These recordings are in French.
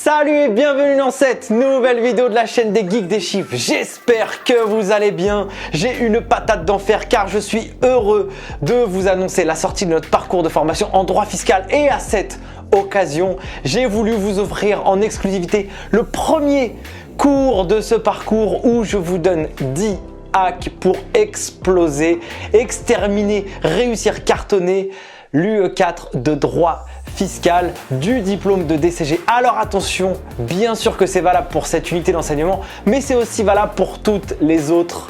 Salut et bienvenue dans cette nouvelle vidéo de la chaîne des Geeks des Chiffres. J'espère que vous allez bien. J'ai une patate d'enfer car je suis heureux de vous annoncer la sortie de notre parcours de formation en droit fiscal. Et à cette occasion, j'ai voulu vous offrir en exclusivité le premier cours de ce parcours où je vous donne 10 hacks pour exploser, exterminer, réussir, cartonner l'UE4 de droit fiscal du diplôme de DCG. Alors attention, bien sûr que c'est valable pour cette unité d'enseignement, mais c'est aussi valable pour toutes les autres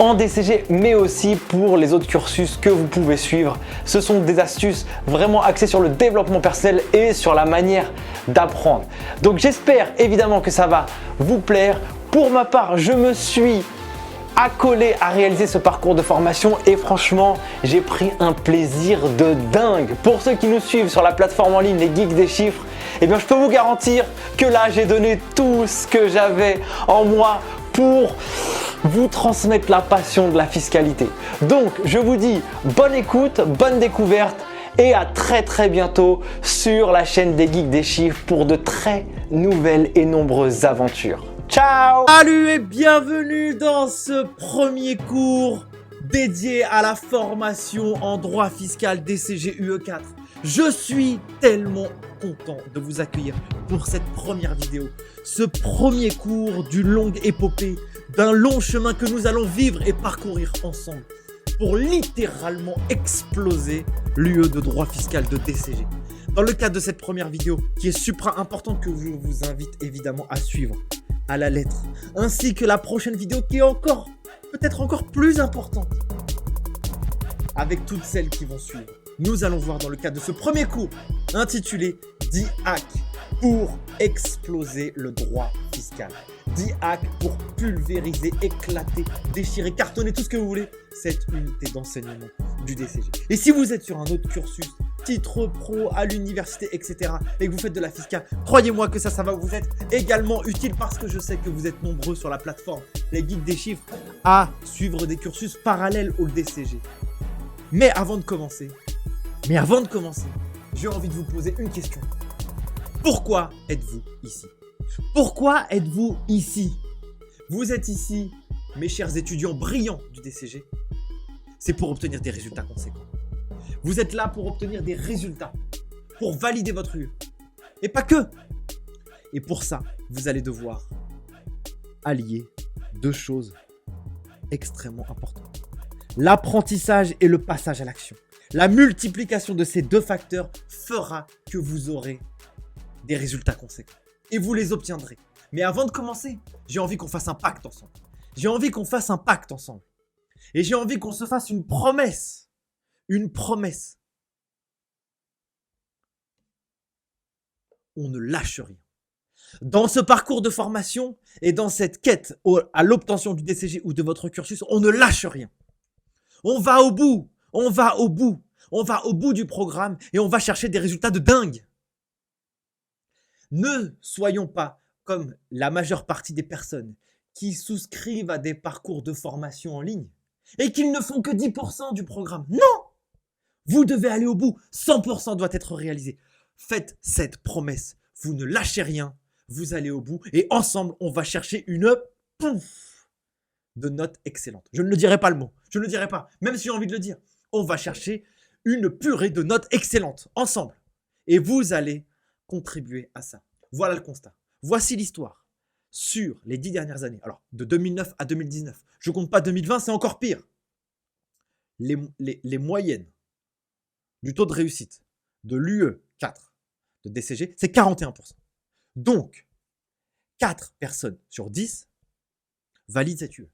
en DCG, mais aussi pour les autres cursus que vous pouvez suivre. Ce sont des astuces vraiment axées sur le développement personnel et sur la manière d'apprendre. Donc j'espère évidemment que ça va vous plaire. Pour ma part, je me suis accolé à réaliser ce parcours de formation et franchement, j'ai pris un plaisir de dingue. Pour ceux qui nous suivent sur la plateforme en ligne Les Geeks des Chiffres, eh bien, je peux vous garantir que là, j'ai donné tout ce que j'avais en moi pour vous transmettre la passion de la fiscalité. Donc, je vous dis bonne écoute, bonne découverte et à très bientôt sur la chaîne des Geeks des Chiffres pour de très nouvelles et nombreuses aventures. Ciao! Salut et bienvenue dans ce premier cours dédié à la formation en droit fiscal DCG UE4. Je suis tellement content de vous accueillir pour cette première vidéo. Ce premier cours d'une longue épopée, d'un long chemin que nous allons vivre et parcourir ensemble pour littéralement exploser l'UE de droit fiscal de DCG. Dans le cadre de cette première vidéo qui est supra importante que je vous invite évidemment à suivre à la lettre, ainsi que la prochaine vidéo qui est peut-être encore plus importante avec toutes celles qui vont suivre. Nous allons voir dans le cadre de ce premier cours intitulé 10 hacks pour exploser le droit fiscal. 10 hacks pour pulvériser, éclater, déchirer, cartonner, tout ce que vous voulez, cette unité d'enseignement du DCG. Et si vous êtes sur un autre cursus, titre pro à l'université, etc. et que vous faites de la fiscale, croyez-moi que ça va vous être également utile parce que je sais que vous êtes nombreux sur la plateforme Les Geeks des Chiffres à suivre des cursus parallèles au DCG. Mais avant de commencer, j'ai envie de vous poser une question. Pourquoi êtes-vous ici? Pourquoi êtes-vous ici? Vous êtes ici, mes chers étudiants brillants du DCG. C'est pour obtenir des résultats conséquents. Vous êtes là pour obtenir des résultats, pour valider votre UE. Et pas que. Et pour ça, vous allez devoir allier deux choses extrêmement importantes. L'apprentissage et le passage à l'action. La multiplication de ces deux facteurs fera que vous aurez des résultats conséquents. Et vous les obtiendrez. Mais avant de commencer, j'ai envie qu'on fasse un pacte ensemble. Et j'ai envie qu'on se fasse une promesse. Une promesse. On ne lâche rien. Dans ce parcours de formation et dans cette quête à l'obtention du DCG ou de votre cursus, on ne lâche rien. On va au bout. On va au bout du programme et on va chercher des résultats de dingue. Ne soyons pas comme la majeure partie des personnes qui souscrivent à des parcours de formation en ligne et qui ne font que 10% du programme. Non! Vous devez aller au bout. 100% doit être réalisé. Faites cette promesse. Vous ne lâchez rien. Vous allez au bout. Et ensemble, on va chercher une pouf de notes excellentes. Je ne le dirai pas le mot. Je ne le dirai pas. Même si j'ai envie de le dire. On va chercher une purée de notes excellentes. Ensemble. Et vous allez contribuer à ça. Voilà le constat. Voici l'histoire. Sur les 10 dernières années. Alors, de 2009 à 2019. Je ne compte pas 2020, c'est encore pire. Les moyennes du taux de réussite de l'UE4 de DCG, c'est 41%. Donc, 4 personnes sur 10 valident cette UE.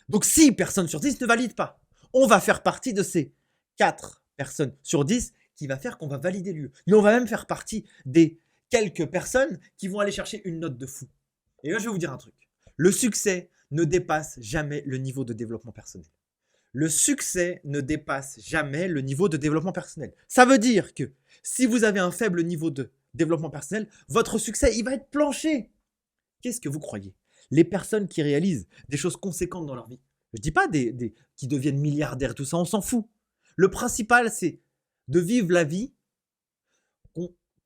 Donc, 6 personnes sur 10 ne valident pas. On va faire partie de ces 4 personnes sur 10 qui va faire qu'on va valider l'UE. Mais on va même faire partie des quelques personnes qui vont aller chercher une note de fou. Et là, je vais vous dire un truc. Le succès ne dépasse jamais le niveau de développement personnel. Le succès ne dépasse jamais le niveau de développement personnel. Ça veut dire que si vous avez un faible niveau de développement personnel, votre succès, il va être planché. Qu'est-ce que vous croyez? Les personnes qui réalisent des choses conséquentes dans leur vie, je ne dis pas qui deviennent milliardaires, tout ça, on s'en fout. Le principal, c'est de vivre la vie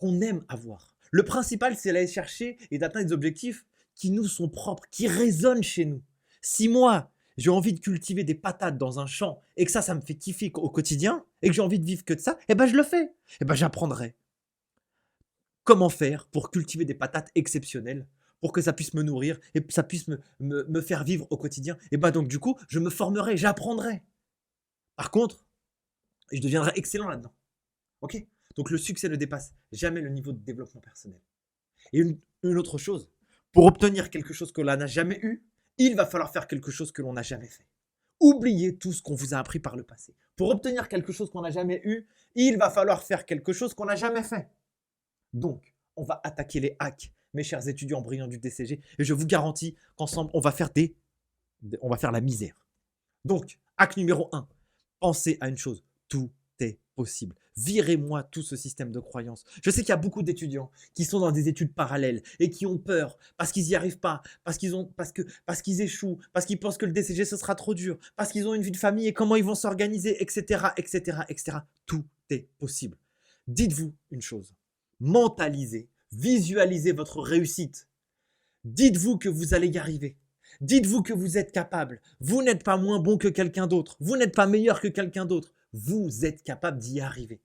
qu'on aime avoir. Le principal, c'est d'aller chercher et d'atteindre des objectifs qui nous sont propres, qui résonnent chez nous. Si moi, j'ai envie de cultiver des patates dans un champ et que ça me fait kiffer au quotidien et que j'ai envie de vivre que de ça, eh ben je le fais. Eh ben j'apprendrai comment faire pour cultiver des patates exceptionnelles, pour que ça puisse me nourrir et que ça puisse me faire vivre au quotidien. Et ben donc du coup, je me formerai, j'apprendrai. Par contre, je deviendrai excellent là-dedans. Ok? Donc le succès ne dépasse jamais le niveau de développement personnel. Et une autre chose, pour obtenir quelque chose que l'on n'a jamais eu, il va falloir faire quelque chose que l'on n'a jamais fait. Oubliez tout ce qu'on vous a appris par le passé. Pour obtenir quelque chose qu'on n'a jamais eu, il va falloir faire quelque chose qu'on n'a jamais fait. Donc, on va attaquer les hacks, mes chers étudiants brillants du DCG, et je vous garantis qu'ensemble, on va faire la misère. Donc, hack numéro 1, pensez à une chose, tout est possible. Virez-moi tout ce système de croyances. Je sais qu'il y a beaucoup d'étudiants qui sont dans des études parallèles et qui ont peur parce qu'ils n'y arrivent pas, parce qu'ils échouent, parce qu'ils pensent que le DCG ce sera trop dur, parce qu'ils ont une vie de famille et comment ils vont s'organiser, etc., etc., etc. Tout est possible. Dites-vous une chose, mentalisez, visualisez votre réussite. Dites-vous que vous allez y arriver. Dites-vous que vous êtes capable. Vous n'êtes pas moins bon que quelqu'un d'autre. Vous n'êtes pas meilleur que quelqu'un d'autre. Vous êtes capable d'y arriver.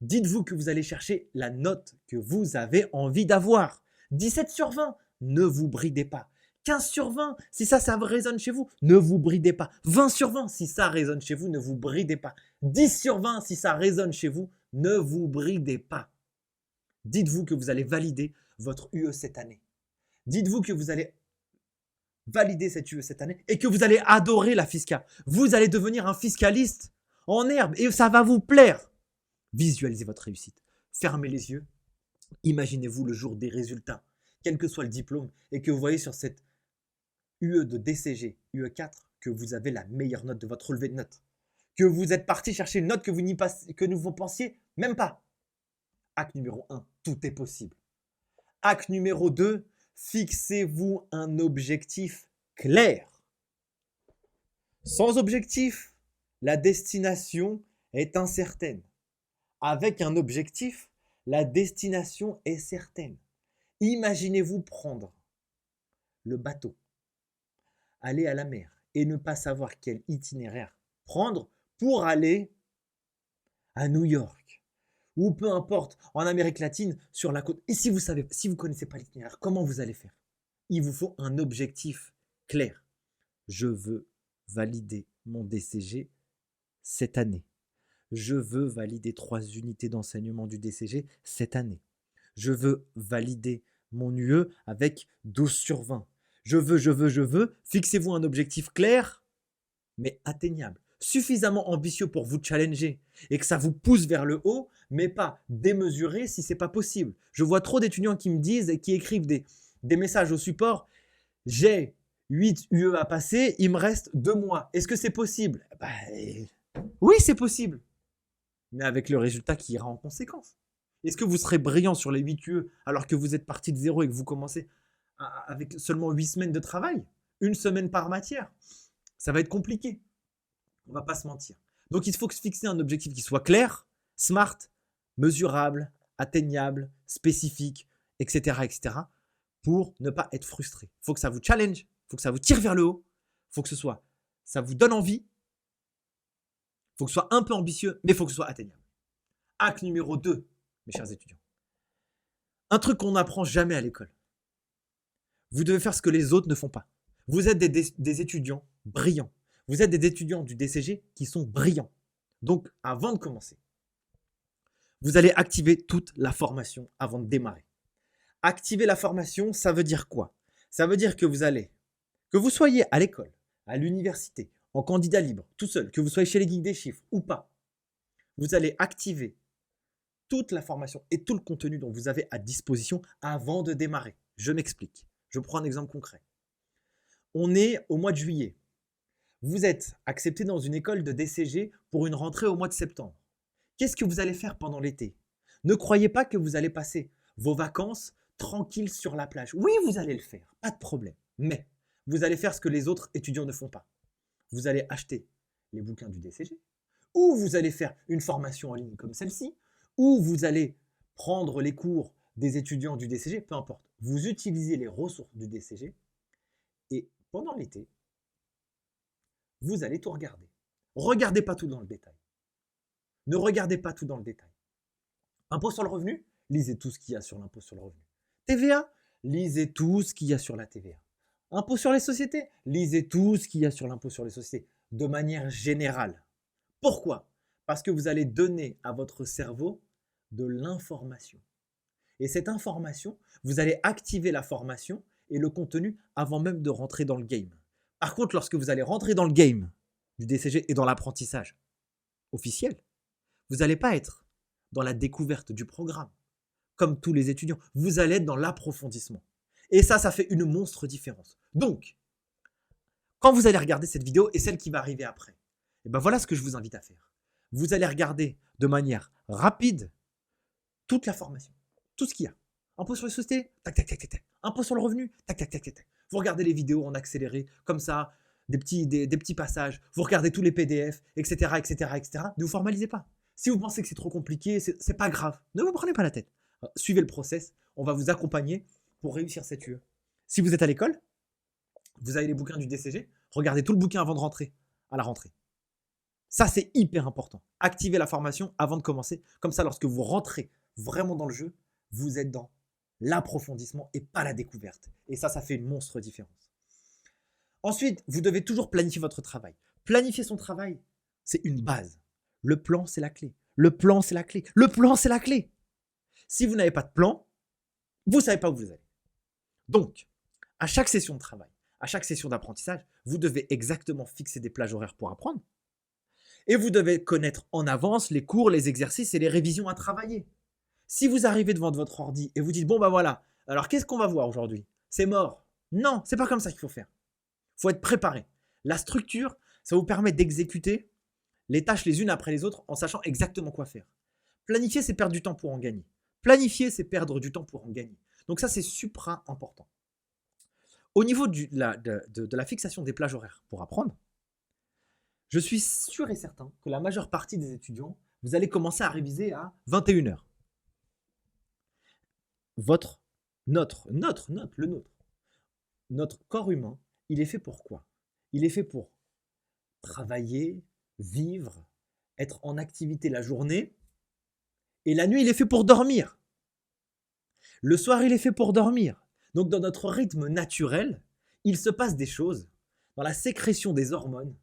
Dites-vous que vous allez chercher la note que vous avez envie d'avoir. 17 sur 20, ne vous bridez pas. 15 sur 20, si ça résonne chez vous, ne vous bridez pas. 20 sur 20, si ça résonne chez vous, ne vous bridez pas. 10 sur 20, si ça résonne chez vous, ne vous bridez pas. Dites-vous que vous allez valider votre UE cette année. Dites-vous que vous allez valider cette UE cette année et que vous allez adorer la fisca. Vous allez devenir un fiscaliste en herbe et ça va vous plaire. Visualisez votre réussite. Fermez les yeux. Imaginez-vous le jour des résultats, quel que soit le diplôme, et que vous voyez sur cette UE de DCG, UE4, que vous avez la meilleure note de votre relevé de notes. Que vous êtes parti chercher une note que vous ne pensiez même pas. Hack numéro 1, tout est possible. Hack numéro 2, fixez-vous un objectif clair. Sans objectif, la destination est incertaine. Avec un objectif, la destination est certaine. Imaginez-vous prendre le bateau, aller à la mer et ne pas savoir quel itinéraire prendre pour aller à New York ou peu importe, en Amérique latine, sur la côte. Et si vous ne connaissez pas l'itinéraire, comment vous allez faire? Il vous faut un objectif clair. Je veux valider mon DCG cette année. Je veux valider 3 unités d'enseignement du DCG cette année. Je veux valider mon UE avec 12 sur 20. Je veux. Fixez-vous un objectif clair, mais atteignable. Suffisamment ambitieux pour vous challenger et que ça vous pousse vers le haut, mais pas démesuré si ce n'est pas possible. Je vois trop d'étudiants qui me disent et qui écrivent des messages au support. J'ai 8 UE à passer, il me reste 2 mois. Est-ce que c'est possible? Oui, c'est possible. Mais avec le résultat qui ira en conséquence. Est-ce que vous serez brillant sur les 8 UE alors que vous êtes parti de zéro et que vous commencez avec seulement 8 semaines de travail? 1 semaine par matière. Ça va être compliqué. On ne va pas se mentir. Donc, il faut se fixer un objectif qui soit clair, smart, mesurable, atteignable, spécifique, etc., etc., pour ne pas être frustré. Il faut que ça vous challenge, il faut que ça vous tire vers le haut, il faut que ça vous donne envie, il faut que ce soit un peu ambitieux, mais il faut que ce soit atteignable. Hack numéro 2, mes chers étudiants. Un truc qu'on n'apprend jamais à l'école. Vous devez faire ce que les autres ne font pas. Vous êtes des étudiants brillants. Vous êtes des étudiants du DCG qui sont brillants. Donc, avant de commencer, vous allez activer toute la formation avant de démarrer. Activer la formation, ça veut dire quoi? Ça veut dire que vous soyez à l'école, à l'université, en candidat libre, tout seul, que vous soyez chez les geeks des chiffres ou pas, vous allez activer toute la formation et tout le contenu dont vous avez à disposition avant de démarrer. Je m'explique. Je prends un exemple concret. On est au mois de juillet. Vous êtes accepté dans une école de DCG pour une rentrée au mois de septembre. Qu'est-ce que vous allez faire pendant l'été? Ne croyez pas que vous allez passer vos vacances tranquilles sur la plage. Oui, vous allez le faire, pas de problème. Mais vous allez faire ce que les autres étudiants ne font pas. Vous allez acheter les bouquins du DCG, ou vous allez faire une formation en ligne comme celle-ci, ou vous allez prendre les cours des étudiants du DCG, peu importe. Vous utilisez les ressources du DCG et pendant l'été, vous allez tout regarder. Regardez pas tout dans le détail. Ne regardez pas tout dans le détail. Impôt sur le revenu, lisez tout ce qu'il y a sur l'impôt sur le revenu. TVA, lisez tout ce qu'il y a sur la TVA. Impôt sur les sociétés, lisez tout ce qu'il y a sur l'impôt sur les sociétés, de manière générale. Pourquoi? Parce que vous allez donner à votre cerveau de l'information. Et cette information, vous allez activer la formation et le contenu avant même de rentrer dans le game. Par contre, lorsque vous allez rentrer dans le game du DCG et dans l'apprentissage officiel, vous n'allez pas être dans la découverte du programme, comme tous les étudiants. Vous allez être dans l'approfondissement. Et ça fait une monstre différence. Donc, quand vous allez regarder cette vidéo et celle qui va arriver après, et ben voilà ce que je vous invite à faire. Vous allez regarder de manière rapide toute la formation, tout ce qu'il y a. Impôt sur les sociétés, tac, tac, tac, tac, tac. Impôt sur le revenu, tac, tac, tac, tac, tac. Vous regardez les vidéos en accéléré, comme ça, des petits passages. Vous regardez tous les PDF, etc., etc., etc. Ne vous formalisez pas. Si vous pensez que c'est trop compliqué, c'est pas grave. Ne vous prenez pas la tête. Suivez le process. On va vous accompagner pour réussir cette UE. Si vous êtes à l'école, vous avez les bouquins du DCG. Regardez tout le bouquin avant de rentrer, à la rentrée. Ça, c'est hyper important. Activez la formation avant de commencer. Comme ça, lorsque vous rentrez vraiment dans le jeu, vous êtes dans l'approfondissement et pas la découverte. Et ça fait une monstre différence. Ensuite, vous devez toujours planifier votre travail. Planifier son travail, c'est une base. Le plan, c'est la clé. Le plan, c'est la clé. Le plan, c'est la clé. Si vous n'avez pas de plan, vous ne savez pas où vous allez. Donc, à chaque session de travail, à chaque session d'apprentissage, vous devez exactement fixer des plages horaires pour apprendre. Et vous devez connaître en avance les cours, les exercices et les révisions à travailler. Si vous arrivez devant votre ordi et vous dites, bon bah voilà, alors qu'est-ce qu'on va voir aujourd'hui? C'est mort. Non, c'est pas comme ça qu'il faut faire. Il faut être préparé. La structure, ça vous permet d'exécuter les tâches les unes après les autres en sachant exactement quoi faire. Planifier, c'est perdre du temps pour en gagner. Planifier, c'est perdre du temps pour en gagner. Donc ça, c'est supra important. Au niveau de la fixation des plages horaires pour apprendre, je suis sûr et certain que la majeure partie des étudiants, vous allez commencer à réviser à 21h. Notre corps humain, il est fait pour quoi? Il est fait pour travailler, vivre, être en activité la journée. Et la nuit, il est fait pour dormir. Le soir, il est fait pour dormir. Donc, dans notre rythme naturel, il se passe des choses dans la sécrétion des hormones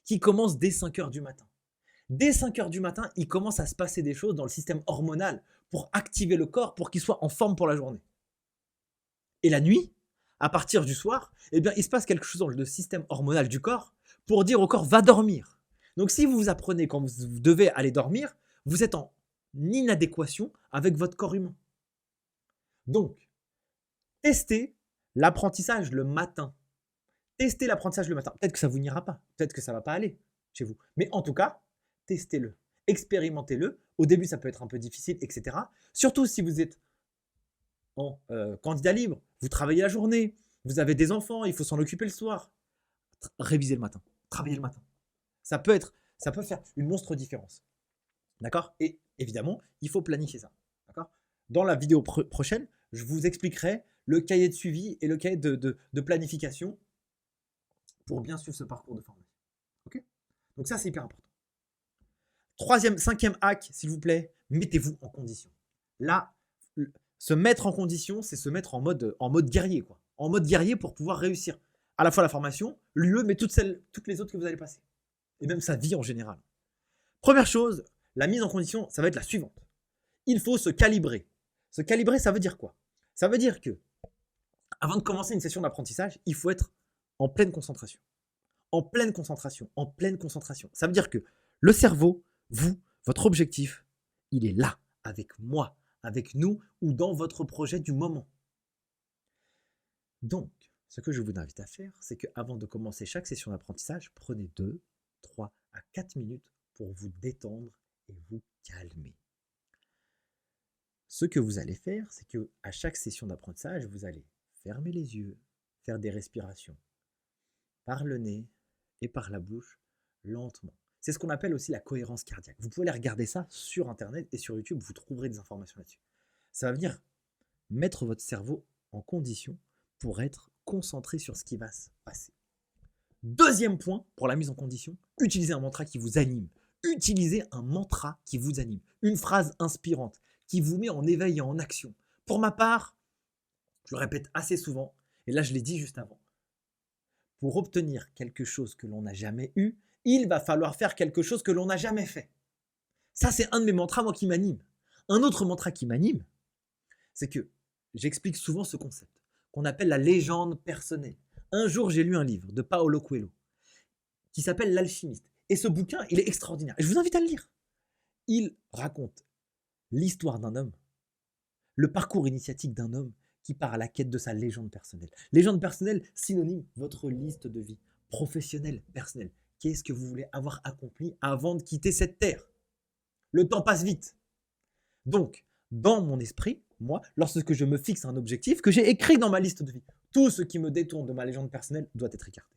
qui commencent dès 5 heures du matin. Dès 5 heures du matin, il commence à se passer des choses dans le système hormonal pour activer le corps pour qu'il soit en forme pour la journée. Et la nuit, à partir du soir, eh bien, il se passe quelque chose dans le système hormonal du corps pour dire au corps va dormir. Donc, si vous vous apprenez quand vous devez aller dormir, vous êtes en inadéquation avec votre corps humain. Donc, testez l'apprentissage le matin. Testez l'apprentissage le matin. Peut-être que ça vous n'ira pas. Peut-être que ça ne va pas aller chez vous. Mais en tout cas, testez-le. Expérimentez-le. Au début, ça peut être un peu difficile, etc. Surtout si vous êtes en candidat libre, vous travaillez la journée, vous avez des enfants, il faut s'en occuper le soir. Révisez le matin. Travaillez le matin. Ça peut faire une monstre différence. D'accord? Et évidemment, il faut planifier ça. D'accord? Dans la vidéo prochaine, je vous expliquerai le cahier de suivi et le cahier de planification pour bien suivre ce parcours de formation. Ok? Donc ça, c'est hyper important. Cinquième hack, s'il vous plaît, mettez-vous en condition. Là, se mettre en condition, c'est se mettre en mode guerrier, quoi. En mode guerrier pour pouvoir réussir à la fois la formation, l'UE, mais toutes les autres que vous allez passer. Et même sa vie en général. Première chose, la mise en condition, ça va être la suivante. Il faut se calibrer. Se calibrer, ça veut dire quoi? Ça veut dire que, avant de commencer une session d'apprentissage, il faut être en pleine concentration. En pleine concentration. En pleine concentration. Ça veut dire que le cerveau, vous, votre objectif, il est là, avec moi, avec nous ou dans votre projet du moment. Donc, ce que je vous invite à faire, c'est qu'avant de commencer chaque session d'apprentissage, prenez 2, 3 à 4 minutes pour vous détendre et vous calmer. Ce que vous allez faire, c'est qu'à chaque session d'apprentissage, vous allez fermer les yeux, faire des respirations par le nez et par la bouche lentement. C'est ce qu'on appelle aussi la cohérence cardiaque. Vous pouvez aller regarder ça sur Internet et sur YouTube, vous trouverez des informations là-dessus. Ça va venir mettre votre cerveau en condition pour être concentré sur ce qui va se passer. Deuxième point pour la mise en condition, utilisez un mantra qui vous anime. Utilisez un mantra qui vous anime. Une phrase inspirante qui vous met en éveil et en action. Pour ma part, je le répète assez souvent, et là je l'ai dit juste avant, pour obtenir quelque chose que l'on n'a jamais eu, il va falloir faire quelque chose que l'on n'a jamais fait. Ça, c'est un de mes mantras, moi, qui m'anime. Un autre mantra qui m'anime, c'est que j'explique souvent ce concept qu'on appelle la légende personnelle. Un jour, j'ai lu un livre de Paolo Coelho qui s'appelle L'Alchimiste. Et ce bouquin, il est extraordinaire. Et je vous invite à le lire. Il raconte l'histoire d'un homme, le parcours initiatique d'un homme qui part à la quête de sa légende personnelle. Légende personnelle, synonyme, votre liste de vie professionnelle, personnelle. Qu'est-ce que vous voulez avoir accompli avant de quitter cette terre? Le temps passe vite. Donc, dans mon esprit, moi, lorsque je me fixe un objectif que j'ai écrit dans ma liste de vie, tout ce qui me détourne de ma légende personnelle doit être écarté.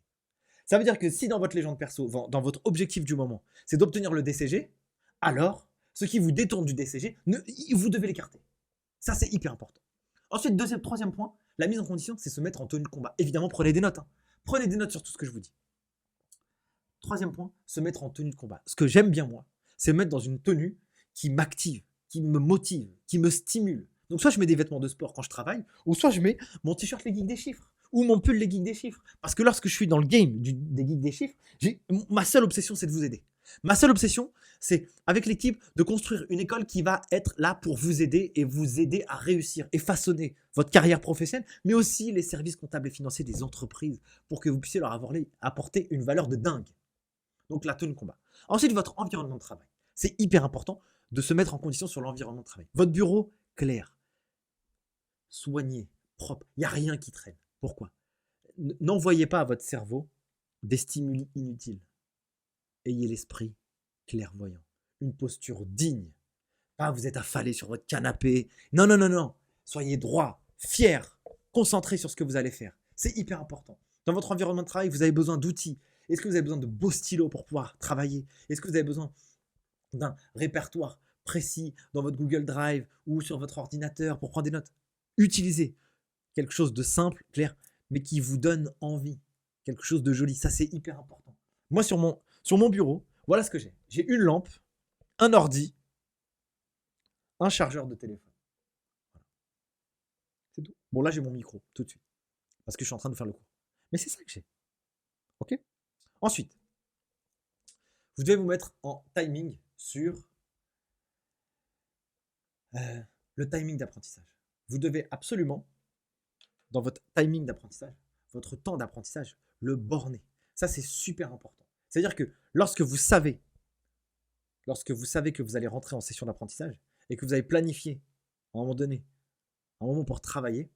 Ça veut dire que si dans votre légende perso, dans votre objectif du moment, c'est d'obtenir le DCG, alors ce qui vous détourne du DCG, vous devez l'écarter. Ça, c'est hyper important. Ensuite, troisième point, la mise en condition, c'est se mettre en tenue de combat. Évidemment, prenez des notes. Prenez des notes sur tout ce que je vous dis. Troisième point, se mettre en tenue de combat. Ce que j'aime bien, moi, c'est me mettre dans une tenue qui m'active, qui me motive, qui me stimule. Donc, soit je mets des vêtements de sport quand je travaille, ou soit je mets mon t-shirt les geeks des chiffres, ou mon pull les geeks des chiffres. Parce que lorsque je suis dans le game des geeks des chiffres, ma seule obsession, c'est de vous aider. Ma seule obsession, c'est avec l'équipe de construire une école qui va être là pour vous aider et vous aider à réussir et façonner votre carrière professionnelle, mais aussi les services comptables et financiers des entreprises pour que vous puissiez leur apporter une valeur de dingue. Donc la tenue de combat. Ensuite, votre environnement de travail. C'est hyper important de se mettre en condition sur l'environnement de travail. Votre bureau, clair, soigné, propre. Il n'y a rien qui traîne. Pourquoi? N'envoyez pas à votre cerveau des stimuli inutiles. Ayez l'esprit clairvoyant, une posture digne. Pas vous êtes affalé sur votre canapé. Non, non, non, non. Soyez droit, fier, concentré sur ce que vous allez faire. C'est hyper important. Dans votre environnement de travail, vous avez besoin d'outils. Est-ce que vous avez besoin de beaux stylos pour pouvoir travailler? Est-ce que vous avez besoin d'un répertoire précis dans votre Google Drive ou sur votre ordinateur pour prendre des notes? Utilisez quelque chose de simple, clair, mais qui vous donne envie. Quelque chose de joli. Ça, c'est hyper important. Moi, sur mon bureau, voilà ce que j'ai. J'ai une lampe, un ordi, un chargeur de téléphone. Voilà. C'est tout. Bon, là, j'ai mon micro tout de suite parce que je suis en train de faire le cours. Mais c'est ça que j'ai. OK? Ensuite, vous devez vous mettre en timing sur le timing d'apprentissage. Vous devez absolument, dans votre timing d'apprentissage, votre temps d'apprentissage, le borner. Ça, c'est super important. C'est-à-dire que lorsque vous savez que vous allez rentrer en session d'apprentissage et que vous avez planifié à un moment donné, un moment pour travailler,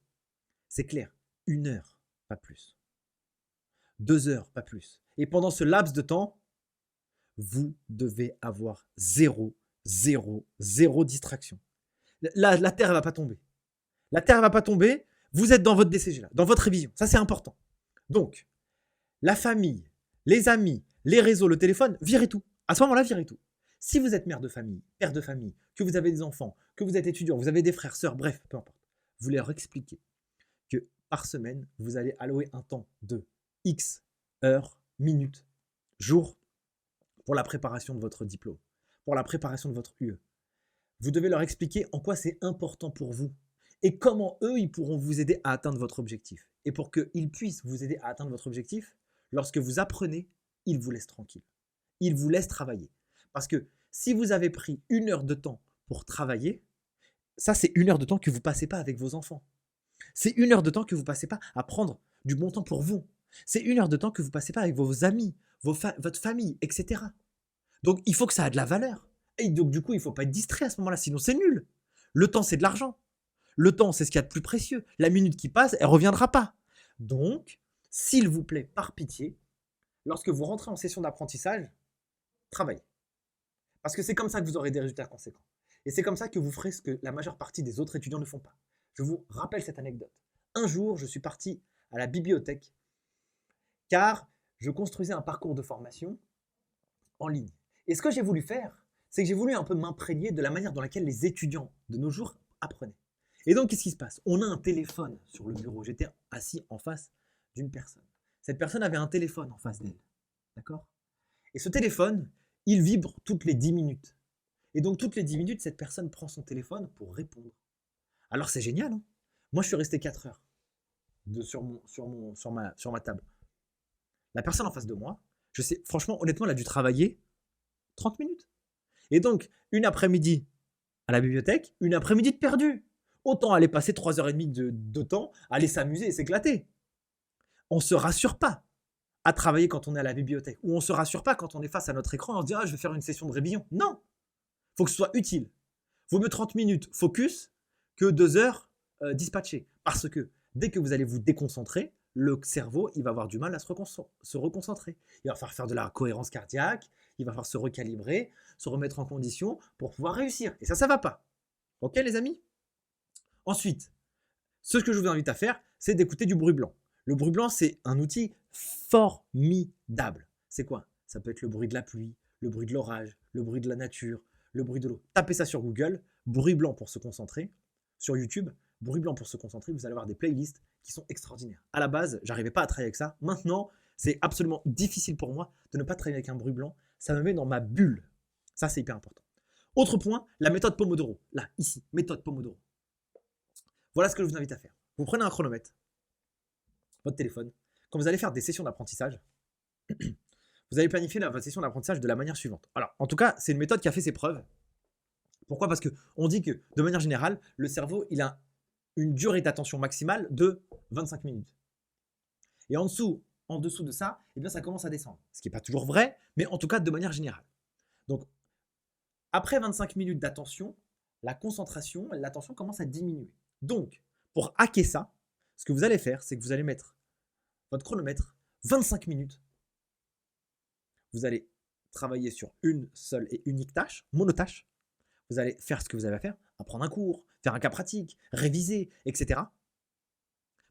c'est clair, 1 heure, pas plus. 2 heures, pas plus. Et pendant ce laps de temps, vous devez avoir zéro distraction. La terre ne va pas tomber. La terre ne va pas tomber, vous êtes dans votre DCG là, dans votre révision. Ça, c'est important. Donc, la famille, les amis, les réseaux, le téléphone, virez tout. À ce moment-là, virez tout. Si vous êtes mère de famille, père de famille, que vous avez des enfants, que vous êtes étudiant, vous avez des frères, sœurs, bref, peu importe, vous leur expliquez que par semaine, vous allez allouer un temps de X heures, minutes, jours pour la préparation de votre diplôme, pour la préparation de votre UE. Vous devez leur expliquer en quoi c'est important pour vous et comment eux, ils pourront vous aider à atteindre votre objectif. Et pour qu'ils puissent vous aider à atteindre votre objectif, lorsque vous apprenez, ils vous laissent tranquille. Ils vous laissent travailler. Parce que si vous avez pris 1 heure de temps pour travailler, ça, c'est 1 heure de temps que vous ne passez pas avec vos enfants. C'est 1 heure de temps que vous ne passez pas à prendre du bon temps pour vous. C'est 1 heure de temps que vous ne passez pas avec vos amis, votre famille, etc. Donc, il faut que ça ait de la valeur. Et donc, du coup, il ne faut pas être distrait à ce moment-là, sinon c'est nul. Le temps, c'est de l'argent. Le temps, c'est ce qu'il y a de plus précieux. La minute qui passe, elle ne reviendra pas. Donc, s'il vous plaît, par pitié, lorsque vous rentrez en session d'apprentissage, travaillez. Parce que c'est comme ça que vous aurez des résultats conséquents. Et c'est comme ça que vous ferez ce que la majeure partie des autres étudiants ne font pas. Je vous rappelle cette anecdote. Un jour, je suis parti à la bibliothèque car je construisais un parcours de formation en ligne. Et ce que j'ai voulu faire, c'est que j'ai voulu un peu m'imprégner de la manière dans laquelle les étudiants de nos jours apprenaient. Et donc, qu'est-ce qui se passe? On a un téléphone sur le bureau. J'étais assis en face d'une personne. Cette personne avait un téléphone en face d'elle. D'accord? Et ce téléphone, il vibre toutes les 10 minutes. Et donc, toutes les 10 minutes, cette personne prend son téléphone pour répondre. Alors, c'est génial. Hein? Moi, je suis resté 4 heures sur ma table. La personne en face de moi, je sais, franchement, honnêtement, elle a dû travailler 30 minutes. Et donc, une après-midi à la bibliothèque, une après-midi de perdu. Autant aller passer 3h30 de temps, aller s'amuser et s'éclater. On ne se rassure pas à travailler quand on est à la bibliothèque. Ou on ne se rassure pas quand on est face à notre écran et on se dit « Ah, je vais faire une session de révision ». Non, il faut que ce soit utile. Vaut mieux 30 minutes focus que 2 heures dispatchées. Parce que dès que vous allez vous déconcentrer, le cerveau, il va avoir du mal à se reconcentrer. Il va falloir faire de la cohérence cardiaque, il va falloir se recalibrer, se remettre en condition pour pouvoir réussir. Et ça ne va pas. Ok les amis? Ensuite, ce que je vous invite à faire, c'est d'écouter du bruit blanc. Le bruit blanc, c'est un outil formidable. C'est quoi? Ça peut être le bruit de la pluie, le bruit de l'orage, le bruit de la nature, le bruit de l'eau. Tapez ça sur Google, bruit blanc pour se concentrer. Sur YouTube, bruit blanc pour se concentrer, vous allez avoir des playlists qui sont extraordinaires. À la base, j'arrivais pas à travailler avec ça. Maintenant, c'est absolument difficile pour moi de ne pas travailler avec un bruit blanc. Ça me met dans ma bulle. Ça, c'est hyper important. Autre point, la méthode Pomodoro. Là, ici, méthode Pomodoro. Voilà ce que je vous invite à faire. Vous prenez un chronomètre, votre téléphone. Quand vous allez faire des sessions d'apprentissage, vous allez planifier votre session d'apprentissage de la manière suivante. Alors, en tout cas, c'est une méthode qui a fait ses preuves. Pourquoi? Parce qu'on dit que, de manière générale, le cerveau, il a une durée d'attention maximale de 25 minutes. Et en dessous de ça, eh bien, ça commence à descendre. Ce qui n'est pas toujours vrai, mais en tout cas, de manière générale. Donc, après 25 minutes d'attention, la concentration, l'attention commence à diminuer. Donc, pour hacker ça, ce que vous allez faire, c'est que vous allez mettre votre chronomètre 25 minutes. Vous allez travailler sur une seule et unique tâche, monotâche. Vous allez faire ce que vous avez à faire, apprendre un cours, faire un cas pratique, réviser, etc.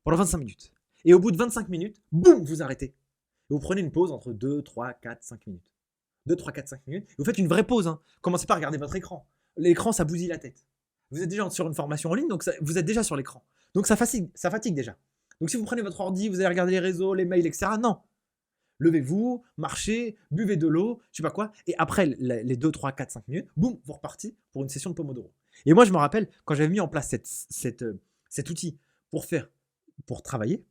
pendant 25 minutes. Et au bout de 25 minutes, boum, vous arrêtez. Et vous prenez une pause entre 2, 3, 4, 5 minutes. 2, 3, 4, 5 minutes. Et vous faites une vraie pause. Hein. Commencez pas à regarder votre écran. L'écran, ça bousille la tête. Vous êtes déjà sur une formation en ligne, donc vous êtes déjà sur l'écran. Donc ça fatigue déjà. Donc si vous prenez votre ordi, vous allez regarder les réseaux, les mails, etc. Non. Levez-vous, marchez, buvez de l'eau, je sais pas quoi. Et après les 2, 3, 4, 5 minutes, boum, vous repartez pour une session de Pomodoro. Et moi, je me rappelle, quand j'avais mis en place cet outil pour travailler,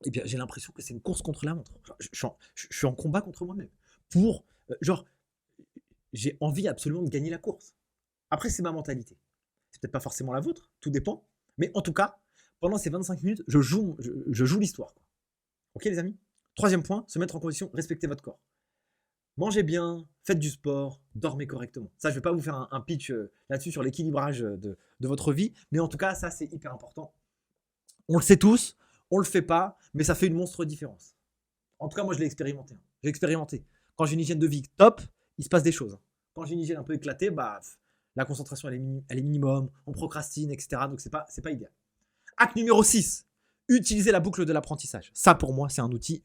eh bien, j'ai l'impression que c'est une course contre la montre. Je suis en combat contre moi-même. J'ai envie absolument de gagner la course. Après, c'est ma mentalité. C'est peut-être pas forcément la vôtre, tout dépend. Mais en tout cas, pendant ces 25 minutes, je joue l'histoire. Ok les amis? Troisième point, se mettre en condition, respecter votre corps. Mangez bien, faites du sport, dormez correctement. Ça, je ne vais pas vous faire un pitch là-dessus sur l'équilibrage de votre vie, mais en tout cas, ça, c'est hyper important. On le sait tous, on ne le fait pas, mais ça fait une monstre différence. En tout cas, moi, je l'ai expérimenté. J'ai expérimenté. Quand j'ai une hygiène de vie top, il se passe des choses. Quand j'ai une hygiène un peu éclatée, la concentration, elle est minimum, on procrastine, etc. Donc, c'est pas idéal. Acte numéro 6. Utiliser la boucle de l'apprentissage. Ça, pour moi, c'est un outil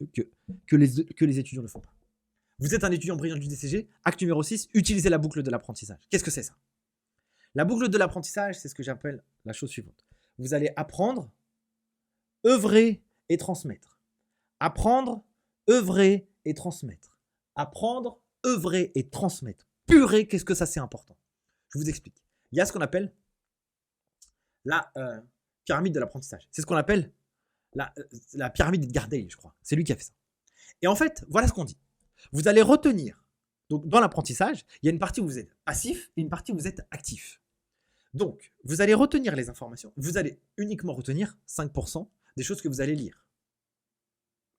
que les étudiants ne font pas. Vous êtes un étudiant brillant du DCG. Acte numéro 6. Utiliser la boucle de l'apprentissage. Qu'est-ce que c'est ça? La boucle de l'apprentissage, c'est ce que j'appelle la chose suivante. Vous allez apprendre, œuvrer et transmettre. Apprendre, œuvrer et transmettre. Apprendre, œuvrer et transmettre. Purée, qu'est-ce que ça, c'est important. Je vous explique. Il y a ce qu'on appelle la pyramide de l'apprentissage. C'est ce qu'on appelle la pyramide d'Edgar Dale, je crois. C'est lui qui a fait ça. Et en fait, voilà ce qu'on dit. Vous allez retenir. Donc, dans l'apprentissage, il y a une partie où vous êtes passif et une partie où vous êtes actif. Donc, vous allez retenir les informations. Vous allez uniquement retenir 5% des choses que vous allez lire.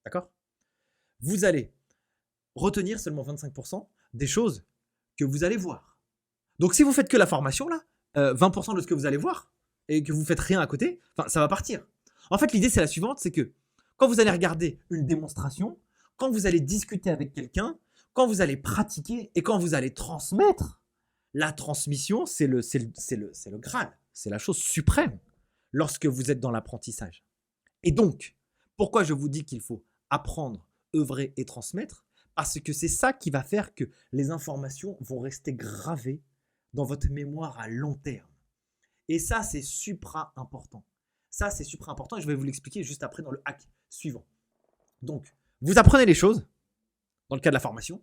D'accord? Vous allez retenir seulement 25% des choses que vous allez voir. Donc, si vous faites que la formation, là, 20% de ce que vous allez voir et que vous faites rien à côté, ça va partir. En fait, l'idée, c'est la suivante, c'est que quand vous allez regarder une démonstration, quand vous allez discuter avec quelqu'un, quand vous allez pratiquer et quand vous allez transmettre, la transmission, c'est le Graal, c'est la chose suprême lorsque vous êtes dans l'apprentissage. Et donc, pourquoi je vous dis qu'il faut apprendre, œuvrer et transmettre? Parce que c'est ça qui va faire que les informations vont rester gravées dans votre mémoire à long terme. Et ça, c'est supra important. Ça, c'est supra important et je vais vous l'expliquer juste après dans le hack suivant. Donc, vous apprenez les choses dans le cas de la formation,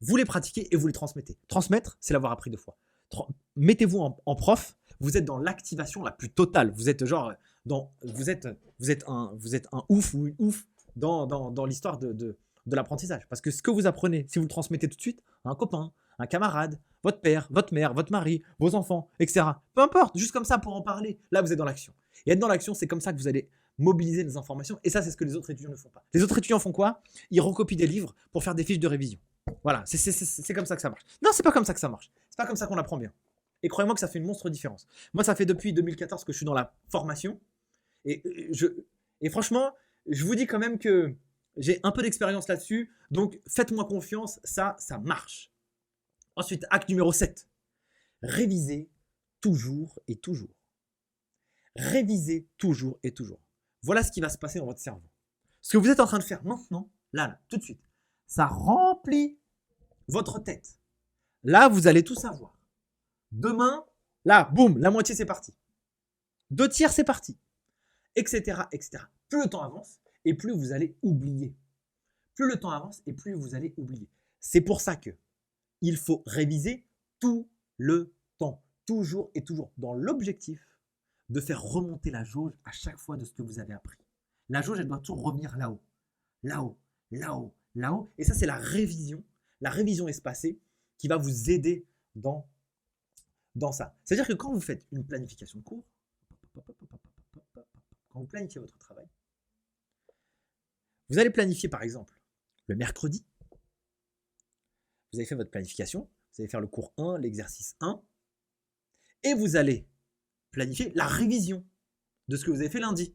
vous les pratiquez et vous les transmettez. Transmettre, c'est l'avoir appris 2 fois. Mettez-vous en prof, vous êtes dans l'activation la plus totale. Vous êtes genre vous êtes un ouf ou une ouf dans l'histoire de l'apprentissage. Parce que ce que vous apprenez, si vous le transmettez tout de suite à un copain, un camarade, votre père, votre mère, votre mari, vos enfants, etc. Peu importe, juste comme ça pour en parler. Là, vous êtes dans l'action. Et être dans l'action, c'est comme ça que vous allez mobiliser les informations. Et ça, c'est ce que les autres étudiants ne font pas. Les autres étudiants font quoi? Ils recopient des livres pour faire des fiches de révision. Voilà, c'est comme ça que ça marche. Non, c'est pas comme ça que ça marche. C'est pas comme ça qu'on apprend bien. Et croyez-moi que ça fait une monstre différence. Moi, ça fait depuis 2014 que je suis dans la formation. Et franchement, je vous dis quand même que j'ai un peu d'expérience là-dessus. Donc, faites-moi confiance, ça marche. Ensuite, acte numéro 7. Révisez toujours et toujours. Révisez toujours et toujours. Voilà ce qui va se passer dans votre cerveau. Ce que vous êtes en train de faire maintenant, là, tout de suite, ça remplit votre tête. Là, vous allez tout savoir. Demain, là, boum, la moitié, c'est parti. 2 tiers, c'est parti. Etc., etc. Plus le temps avance et plus vous allez oublier. Plus le temps avance et plus vous allez oublier. C'est pour ça que il faut réviser tout le temps, toujours et toujours, dans l'objectif de faire remonter la jauge à chaque fois de ce que vous avez appris. La jauge, elle doit toujours revenir là-haut, là-haut, là-haut, là-haut. Et ça, c'est la révision espacée qui va vous aider dans ça. C'est-à-dire que quand vous faites une planification de cours, quand vous planifiez votre travail, vous allez planifier par exemple le mercredi. Vous avez fait votre planification, vous allez faire le cours 1, l'exercice 1, et vous allez planifier la révision de ce que vous avez fait lundi.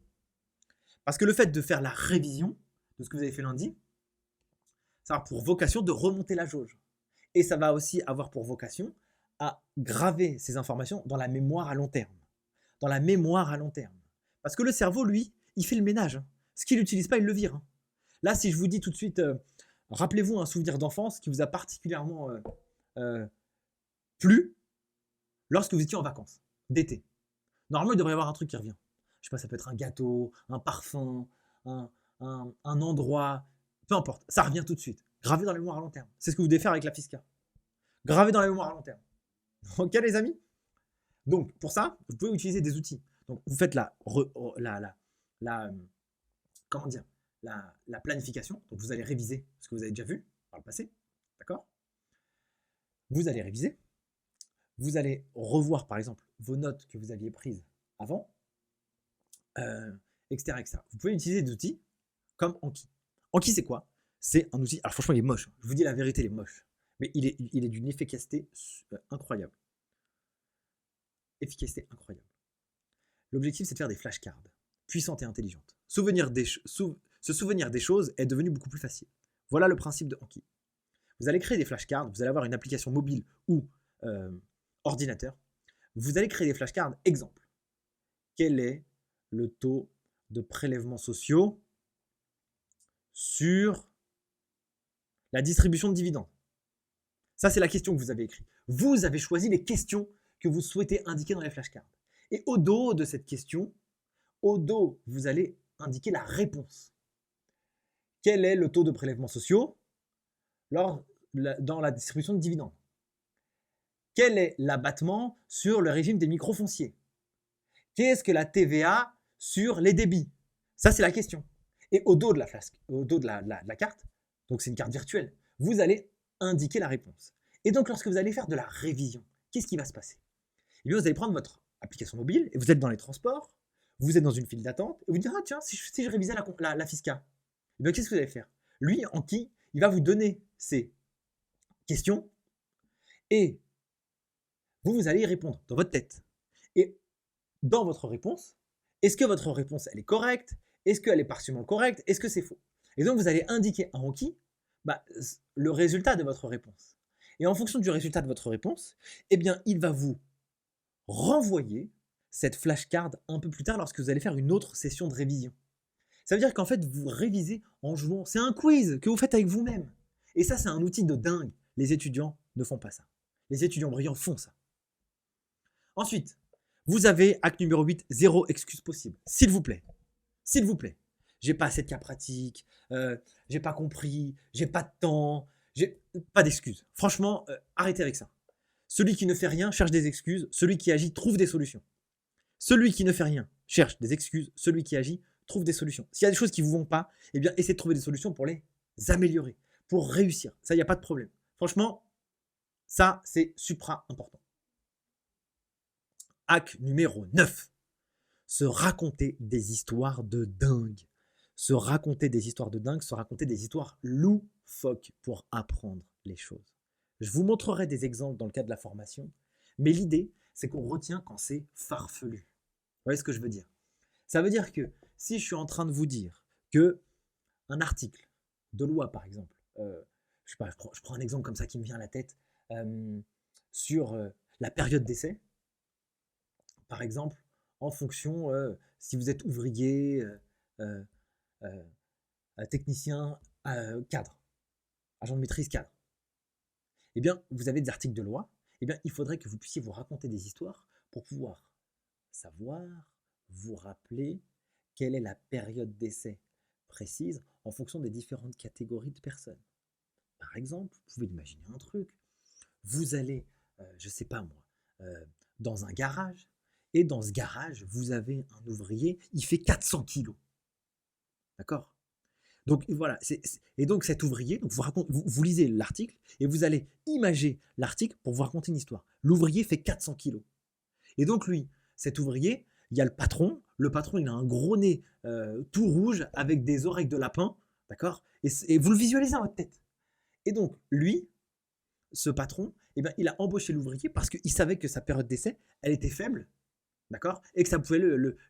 Parce que le fait de faire la révision de ce que vous avez fait lundi, ça a pour vocation de remonter la jauge. Et ça va aussi avoir pour vocation à graver ces informations dans la mémoire à long terme. Dans la mémoire à long terme. Parce que le cerveau, lui, il fait le ménage. Ce qu'il n'utilise pas, il le vire. Là, si je vous dis tout de suite, rappelez-vous un souvenir d'enfance qui vous a particulièrement plu lorsque vous étiez en vacances, d'été. Normalement, il devrait y avoir un truc qui revient. Je sais pas, ça peut être un gâteau, un parfum, un endroit, peu importe. Ça revient tout de suite. Gravé dans la mémoire à long terme. C'est ce que vous devez faire avec la Fisca. Gravé dans la mémoire à long terme. Ok, les amis? Donc, pour ça, vous pouvez utiliser des outils. Donc, vous faites comment dire, la planification. Donc, vous allez réviser ce que vous avez déjà vu par le passé. D'accord? Vous allez réviser. Vous allez revoir, par exemple, vos notes que vous aviez prises avant, etc., etc. Vous pouvez utiliser des outils comme Anki. Anki, c'est quoi? C'est un outil. Alors, franchement, il est moche. Je vous dis la vérité, il est moche. Mais il est d'une efficacité incroyable. Efficacité incroyable. L'objectif, c'est de faire des flashcards puissantes et intelligentes. Se souvenir des choses est devenu beaucoup plus facile. Voilà le principe de Anki. Vous allez créer des flashcards, vous allez avoir une application mobile ou ordinateur. Vous allez créer des flashcards. Exemple, quel est le taux de prélèvements sociaux sur la distribution de dividendes? Ça, c'est la question que vous avez écrite. Vous avez choisi les questions que vous souhaitez indiquer dans les flashcards. Et au dos de cette question, vous allez indiquer la réponse. Quel est le taux de prélèvements sociaux dans la distribution de dividendes? Quel est l'abattement sur le régime des microfonciers? Qu'est-ce que la TVA sur les débits? Ça, c'est la question. Et au dos de la carte, donc c'est une carte virtuelle, vous allez indiquer la réponse. Et donc, lorsque vous allez faire de la révision, qu'est-ce qui va se passer? Eh bien, vous allez prendre votre application mobile et vous êtes dans les transports, vous êtes dans une file d'attente et vous dites, ah tiens, si je révisais la Fisca, eh bien, qu'est-ce que vous allez faire? Lui, Anki, il va vous donner ces questions et vous allez y répondre dans votre tête. Et dans votre réponse, est-ce que votre réponse, elle est correcte? Est-ce qu'elle est partiellement correcte? Est-ce que c'est faux? Et donc, vous allez indiquer à Anki le résultat de votre réponse. Et en fonction du résultat de votre réponse, eh bien, il va vous renvoyer cette flashcard un peu plus tard lorsque vous allez faire une autre session de révision. Ça veut dire qu'en fait, vous révisez en jouant. C'est un quiz que vous faites avec vous-même. Et ça, c'est un outil de dingue. Les étudiants ne font pas ça. Les étudiants brillants font ça. Ensuite, Vous avez acte numéro 8, zéro excuse possible. S'il vous plaît. S'il vous plaît. J'ai pas assez de cas pratiques, j'ai pas compris, j'ai pas de temps, j'ai pas d'excuses. Franchement, arrêtez avec ça. Celui qui ne fait rien cherche des excuses, celui qui agit trouve des solutions. Celui qui ne fait rien cherche des excuses, celui qui agit trouve des solutions. S'il y a des choses qui ne vous vont pas, eh bien, essayez de trouver des solutions pour les améliorer, pour réussir. Ça, il n'y a pas de problème. Franchement, ça, c'est supra important. Hack numéro 9. Se raconter des histoires de dingue. Se raconter des histoires de dingue, se raconter des histoires loufoques pour apprendre les choses. Je vous montrerai des exemples dans le cadre de la formation, mais l'idée, c'est qu'on retient quand c'est farfelu. Vous voyez ce que je veux dire? Ça veut dire que si je suis en train de vous dire que un article de loi, par exemple, je sais pas, je prends un exemple comme ça qui me vient à la tête, sur la période d'essai, par exemple, en fonction, si vous êtes ouvrier, technicien, cadre, agent de maîtrise cadre, eh bien, vous avez des articles de loi, eh bien, il faudrait que vous puissiez vous raconter des histoires pour pouvoir savoir, vous rappeler quelle est la période d'essai précise en fonction des différentes catégories de personnes. Par exemple, vous pouvez imaginer un truc. Vous allez, je ne sais pas moi, dans un garage, et dans ce garage, vous avez un ouvrier, il fait 400 kilos. D'accord? Donc voilà, et donc cet ouvrier, donc vous lisez l'article, et vous allez imager l'article pour vous raconter une histoire. L'ouvrier fait 400 kilos. Et donc lui, cet ouvrier, il y a le patron il a un gros nez tout rouge avec des oreilles de lapin, d'accord, et vous le visualisez dans votre tête. Et donc lui, ce patron, eh ben, il a embauché l'ouvrier parce qu'il savait que sa période d'essai, elle était faible, d'accord, et que ça pouvait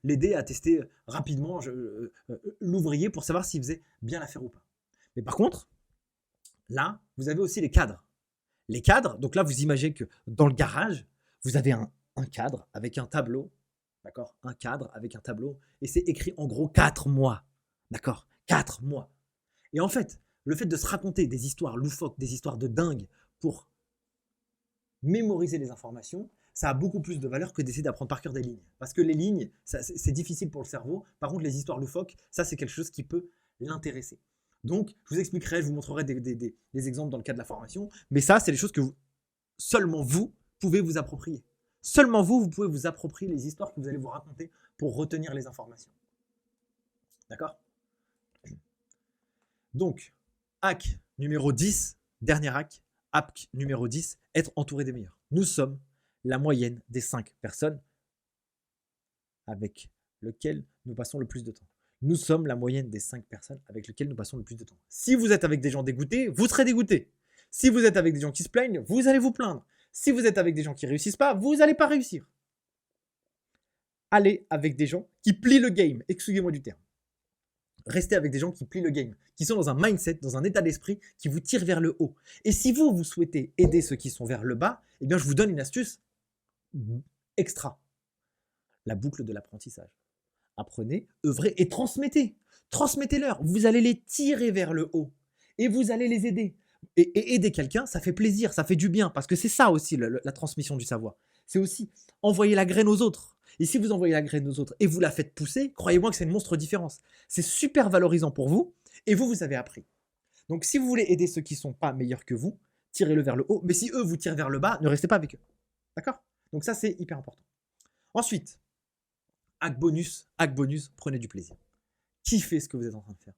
l'aider à tester rapidement l'ouvrier pour savoir s'il faisait bien l'affaire ou pas. Mais par contre, là, vous avez aussi les cadres. Les cadres, donc là, vous imaginez que dans le garage, vous avez un cadre avec un tableau, d'accord, un cadre avec un tableau, et c'est écrit en gros 4 mois, d'accord, 4 mois. Et en fait, le fait de se raconter des histoires loufoques, des histoires de dingue pour mémoriser les informations, ça a beaucoup plus de valeur que d'essayer d'apprendre par cœur des lignes. Parce que les lignes, c'est difficile pour le cerveau. Par contre, les histoires loufoques, ça, c'est quelque chose qui peut l'intéresser. Donc, je vous expliquerai, je vous montrerai des exemples dans le cadre de la formation. Mais ça, c'est des choses que seulement vous pouvez vous approprier. Seulement vous pouvez vous approprier les histoires que vous allez vous raconter pour retenir les informations. D'accord? Donc, hack numéro 10, dernier hack, hack numéro 10, être entouré des meilleurs. Nous sommes la moyenne des 5 personnes avec lesquelles nous passons le plus de temps. Nous sommes la moyenne des 5 personnes avec lesquelles nous passons le plus de temps. Si vous êtes avec des gens dégoûtés, vous serez dégoûté. Si vous êtes avec des gens qui se plaignent, vous allez vous plaindre. Si vous êtes avec des gens qui ne réussissent pas, vous n'allez pas réussir. Allez avec des gens qui plient le game, excusez-moi du terme. Restez avec des gens qui plient le game, qui sont dans un mindset, dans un état d'esprit qui vous tire vers le haut. Et si vous souhaitez aider ceux qui sont vers le bas, eh bien je vous donne une astuce extra. La boucle de l'apprentissage. Apprenez, œuvrez et transmettez. Transmettez-leur. Vous allez les tirer vers le haut et vous allez les aider. Et aider quelqu'un, ça fait plaisir, ça fait du bien, parce que c'est ça aussi la transmission du savoir. C'est aussi envoyer la graine aux autres. Et si vous envoyez la graine aux autres et vous la faites pousser, croyez-moi que c'est une monstre différence. C'est super valorisant pour vous et vous avez appris. Donc si vous voulez aider ceux qui ne sont pas meilleurs que vous, tirez-le vers le haut. Mais si eux vous tirent vers le bas, ne restez pas avec eux. D'accord? Donc ça, c'est hyper important. Ensuite, hack bonus, prenez du plaisir. Kiffez ce que vous êtes en train de faire.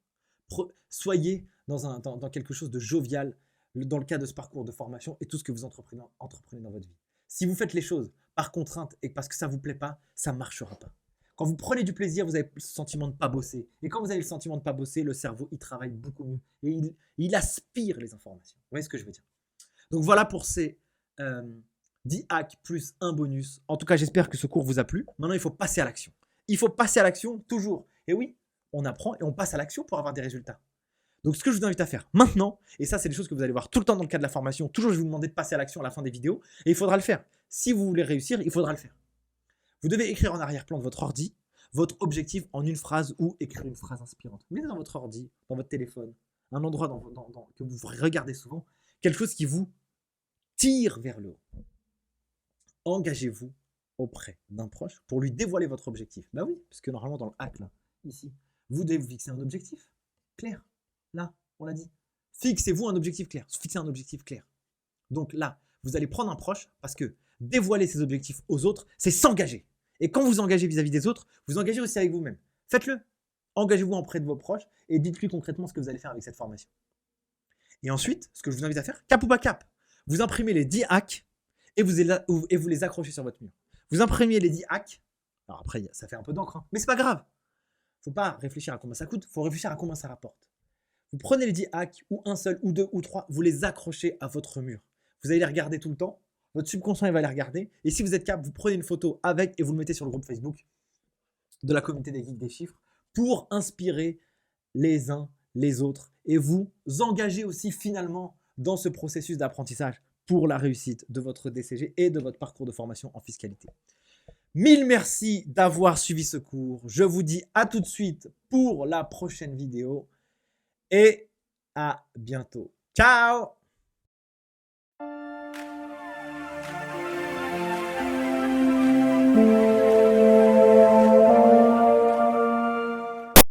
Soyez dans quelque chose de jovial dans le cadre de ce parcours de formation et tout ce que vous entreprenez dans votre vie. Si vous faites les choses par contrainte et parce que ça ne vous plaît pas, ça ne marchera pas. Quand vous prenez du plaisir, vous avez le sentiment de ne pas bosser. Et quand vous avez le sentiment de ne pas bosser, le cerveau, il travaille beaucoup mieux. Et il aspire les informations. Vous voyez ce que je veux dire? Donc voilà pour ces 10 hacks plus un bonus. En tout cas, j'espère que ce cours vous a plu. Maintenant, il faut passer à l'action. Il faut passer à l'action toujours. Et oui, on apprend et on passe à l'action pour avoir des résultats. Donc, ce que je vous invite à faire maintenant, et ça, c'est des choses que vous allez voir tout le temps dans le cadre de la formation, toujours je vais vous demander de passer à l'action à la fin des vidéos, et il faudra le faire. Si vous voulez réussir, il faudra le faire. Vous devez écrire en arrière-plan de votre ordi votre objectif en une phrase ou écrire une phrase inspirante. Mettez dans votre ordi, dans votre téléphone, un endroit que vous regardez souvent, quelque chose qui vous tire vers le haut. Engagez-vous auprès d'un proche pour lui dévoiler votre objectif. Bah oui, parce que normalement dans le hack, là, ici, vous devez vous fixer un objectif clair. Là, on l'a dit. Fixez-vous un objectif clair. Fixez un objectif clair. Donc là, vous allez prendre un proche parce que dévoiler ses objectifs aux autres, c'est s'engager. Et quand vous engagez vis-à-vis des autres, vous engagez aussi avec vous-même. Faites-le. Engagez-vous auprès de vos proches et dites-lui concrètement ce que vous allez faire avec cette formation. Et ensuite, ce que je vous invite à faire, cap ou pas cap, vous imprimez les 10 hacks et vous les accrochez sur votre mur. Vous imprimez les 10 hacks. Alors après, ça fait un peu d'encre, hein, mais c'est pas grave. Faut pas réfléchir à combien ça coûte, faut réfléchir à combien ça rapporte. Vous prenez les 10 hacks, ou un seul, ou deux, ou trois, vous les accrochez à votre mur. Vous allez les regarder tout le temps. Votre subconscient, il va les regarder. Et si vous êtes capable, vous prenez une photo avec et vous le mettez sur le groupe Facebook de la communauté des geeks des chiffres pour inspirer les uns les autres et vous engager aussi finalement dans ce processus d'apprentissage pour la réussite de votre DCG et de votre parcours de formation en fiscalité. Mille merci d'avoir suivi ce cours. Je vous dis à tout de suite pour la prochaine vidéo et à bientôt. Ciao!